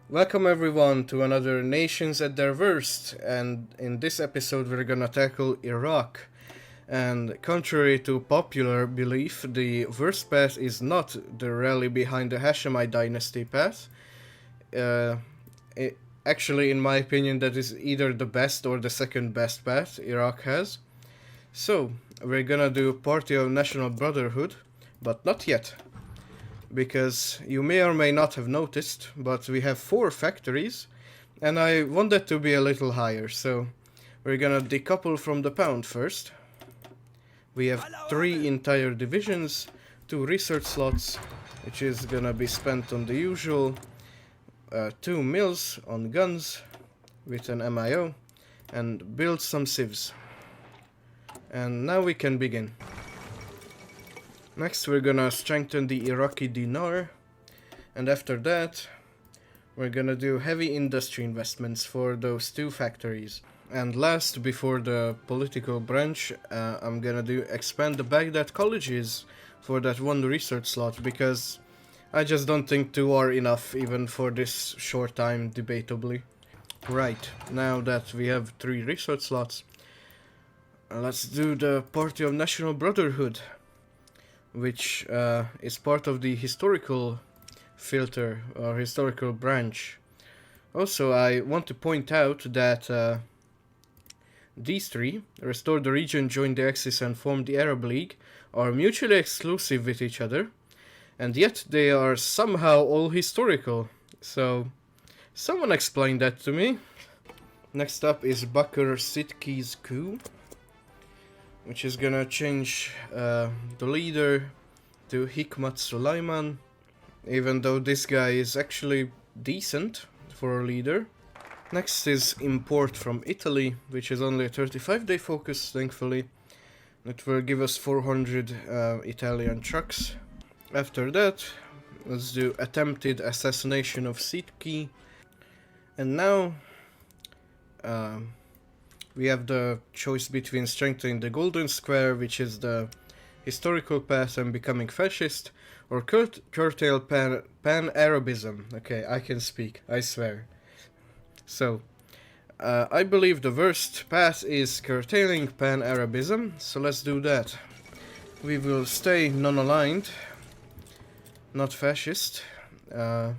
Welcome everyone to another Nations at Their Worst, and in this episode we're gonna tackle Iraq. And contrary to popular belief, the worst path is not the rally behind the Hashemite dynasty path. Uh, it, Actually, in my opinion, that is either the best or the second best path Iraq has. So, we're gonna do Party of National Brotherhood, but not yet. Because you may or may not have noticed, but we have 4 factories, and I want that to be a little higher, so we're gonna decouple from the pound first. We have 3 entire divisions, 2 research slots, which is gonna be spent on the usual, 2 mills on guns with an MIO, and build some civs. And now we can begin. Next we're gonna strengthen the Iraqi dinar, and after that we're gonna do heavy industry investments for those 2 factories. And last, before the political branch, I'm gonna do expand the Baghdad colleges for that 1 research slot, because I just don't think 2 are enough even for this short time, debatably. Right, now that we have 3 research slots, let's do the Party of National Brotherhood, which is part of the historical filter or historical branch. Also, I want to point out that these 3, Restore the Region, Join the Axis and Form the Arab League, are mutually exclusive with each other, and yet they are somehow all historical. So, someone explain that to me. Next up is Bakr Sidki's coup, which is gonna change the leader to Hikmat Sulaiman, even though this guy is actually decent for a leader. Next is import from Italy, which is only a 35-day focus, thankfully. It will give us 400 Italian trucks. After that, let's do attempted assassination of Sidki. And now we have the choice between strengthening the Golden Square, which is the historical path, and becoming fascist, or curtail pan-Arabism. Okay, I can speak, I swear. So, I believe the worst path is curtailing pan-Arabism, so let's do that. We will stay non-aligned, not fascist. It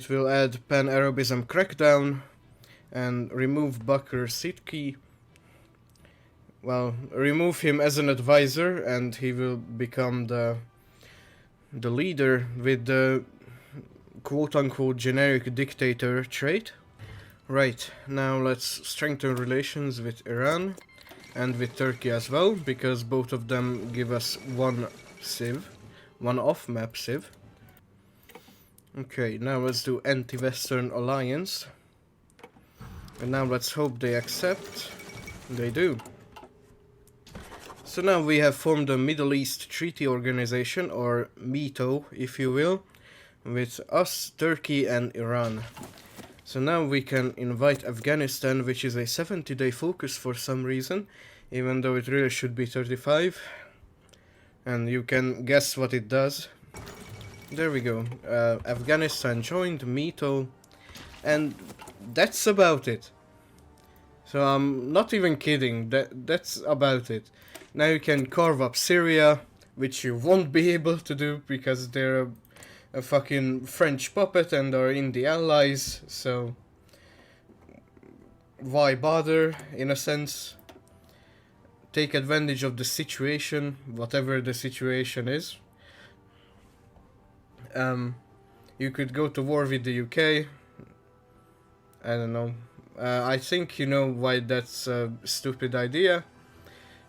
will add pan-Arabism crackdown, and remove Bakr Sidki. Well, remove him as an advisor, and he will become the leader with the quote-unquote generic dictator trait. Right, now let's strengthen relations with Iran and with Turkey as well, because both of them give us 1 civ, 1 off-map civ. Okay, now let's do anti-Western alliance. And now let's hope they accept. They do. So now we have formed a Middle East Treaty Organization, or MITO if you will, with us, Turkey and Iran. So now we can invite Afghanistan, which is a 70-day focus for some reason, even though it really should be 35. And you can guess what it does. There we go. Afghanistan joined MITO, and that's about it. So I'm not even kidding, that's about it. Now you can carve up Syria, which you won't be able to do because they're a fucking French puppet and are in the Allies, so why bother, in a sense? Take advantage of the situation, whatever the situation is. You could go to war with the UK. I don't know. I think you know why that's a stupid idea.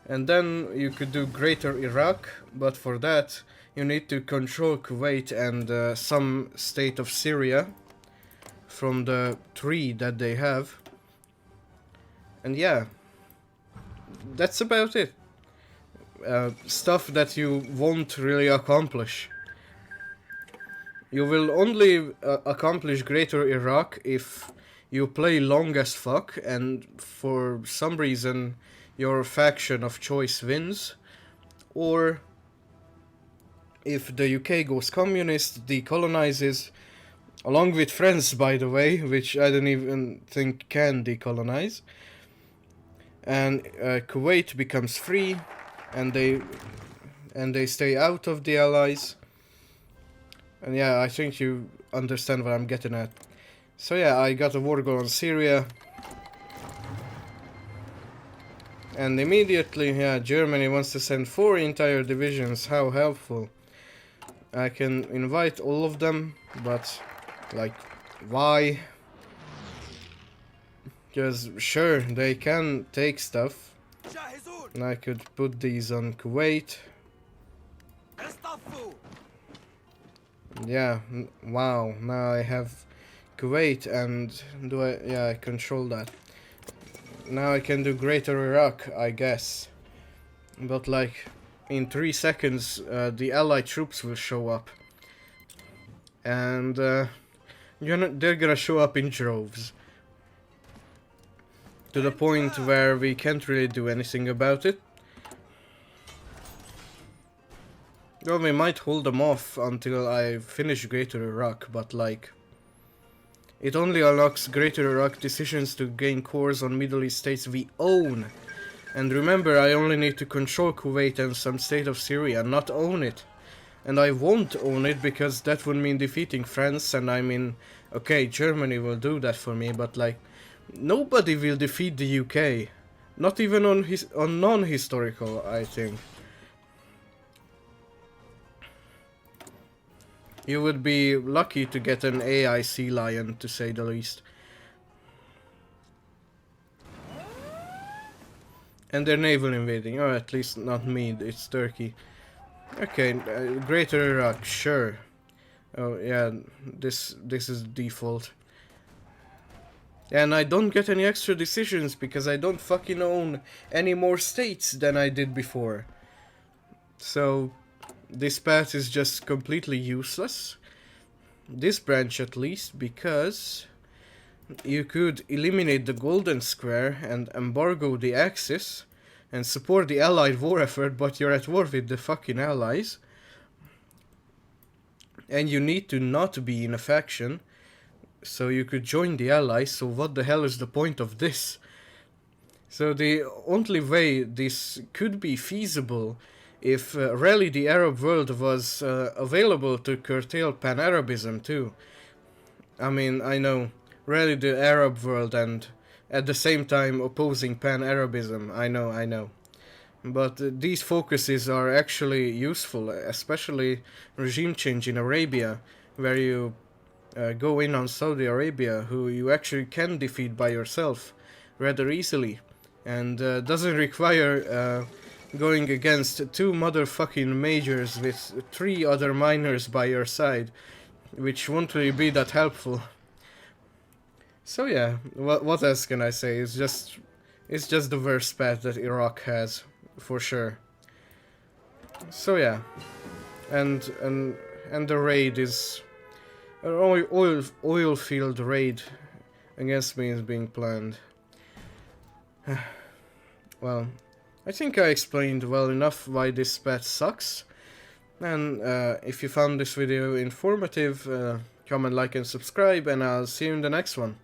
And then you could do Greater Iraq, but for that you need to control Kuwait and some state of Syria from the 3 that they have. And yeah, that's about it. Stuff that you won't really accomplish. You will only accomplish Greater Iraq if you play long as fuck and for some reason your faction of choice wins, or if the UK goes communist, decolonizes, along with France, by the way, which I don't even think can decolonize. And Kuwait becomes free, and they stay out of the Allies. And yeah, I think you understand what I'm getting at. So yeah, I got a war goal on Syria. And immediately, yeah, Germany wants to send 4 entire divisions. How helpful. I can invite all of them, but, like, why? Because, sure, they can take stuff. And I could put these on Kuwait. Yeah, wow, now I have Kuwait, and yeah, I control that. Now I can do Greater Iraq, I guess. But like, in 3 seconds, the Allied troops will show up. And they're gonna show up in droves. To the point where we can't really do anything about it. Well, we might hold them off until I finish Greater Iraq, but like... It only unlocks Greater Iraq decisions to gain cores on Middle East states we own. And remember, I only need to control Kuwait and some state of Syria, not own it. And I won't own it because that would mean defeating France, and I mean, okay, Germany will do that for me, but like, nobody will defeat the UK. Not even on non-historical, I think. You would be lucky to get an AI sea lion, to say the least. And they're naval invading, or at least not me, it's Turkey. Okay, Greater Iraq, sure. Oh yeah, this is default. And I don't get any extra decisions because I don't fucking own any more states than I did before. So this path is just completely useless. This branch at least, because you could eliminate the golden square and embargo the Axis and support the Allied war effort, but you're at war with the fucking Allies. And you need to not be in a faction, so you could join the Allies, so what the hell is the point of this? So the only way this could be feasible if really the Arab world was available to curtail Pan-Arabism too. I mean, I know, really the Arab world and at the same time opposing Pan-Arabism, I know. But these focuses are actually useful, especially regime change in Arabia, where you go in on Saudi Arabia, who you actually can defeat by yourself rather easily, and doesn't require going against 2 motherfucking majors with 3 other minors by your side, which won't really be that helpful. So yeah, what else can I say? It's just the worst path that Iraq has, for sure. So yeah, and the raid is an oil field raid against me is being planned. Well, I think I explained well enough why this path sucks. And if you found this video informative, comment, like and subscribe, and I'll see you in the next one.